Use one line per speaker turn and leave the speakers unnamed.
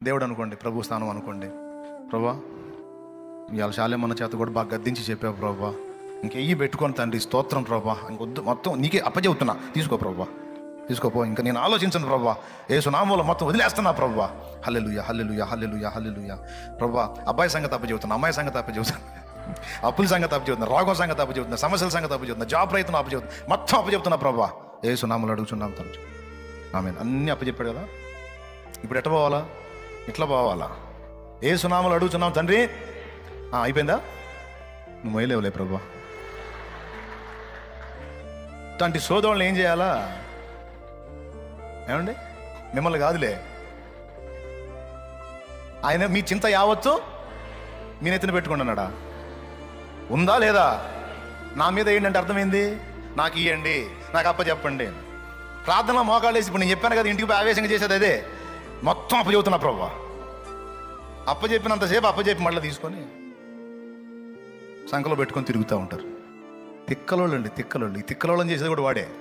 దేవుడు అనుకోండి, ప్రభు స్థానం అనుకోండి. ప్రభా ఇవాళ శాలేమన్న చేత కూడా బాగా గద్దించి చెప్పావు ప్రభా, ఇంకెయ్యి పెట్టుకొని తండ్రి స్తోత్రం ప్రభా, ఇంకొద్దు మొత్తం నీకే అప్పచెబుతున్నా, తీసుకో ప్రభా, తీసుకోపో, ఇంకా నేను ఆలోచించను ప్రభా, యేసు నామములో మొత్తం వదిలేస్తున్నా ప్రభా. హల్లెలూయా హల్లెలూయా హల్లెలూయా హల్లెలూయా. ప్రభా అబ్బాయి సంగతి అప్పచెబుతున్నా, అమ్మాయి సంగతి అప్పచెబుతున్నా, అప్పుల సంగతి అప్పచెబుతున్నా, రోగం సంగతి అప్పచెబుతున్నా, సమస్యల సంగతి అప్పచెబుతున్నా, జాబ్ రైతును అప్పచెబుతున్నా, మొత్తం అప్పచెబుతున్నా ప్రభా. యేసు నామములో అడుగుతున్నాం తండ్రి, ఆమేన్. అన్నీ అప్పచెప్పాడు కదా, ఇప్పుడు ఎట్లా పోవాలా? ఇట్లా పోవాలా? యేసు నామములో అడుగుతున్నాం తండ్రి. అయిపోయిందా? నువ్వు మొయ్యలేవులే ప్రభా. ఇట్లాంటి సోదరులను ఏం చేయాలా? ఏమండి, మిమ్మల్ని కాదులే, ఆయన మీ చింత యావత్తు మీ నెత్తిన పెట్టుకుంటున్నాడా? ఉందా లేదా? నా మీద ఏంటంటే అర్థమైంది, నాకు ఇవ్వండి, నాకు అప్పచెప్పండి. ప్రార్థన మోకాళ్ళేసి ఇప్పుడు నేను చెప్పాను కదా, ఇంటికి పోయి ఆవేశంగా చేసేది అదే, మొత్తం అప్పచెబుతున్నా ప్రభా. అప్పచెప్పినంతసేపు అప్పచెప్పి మళ్ళీ తీసుకొని సంకలో పెట్టుకొని తిరుగుతూ ఉంటారు. తిక్కలోళ్ళు అండి, తిక్కలోళ్ళు. ఈ తిక్కలోళ్ళని చేసేది కూడా వాడే.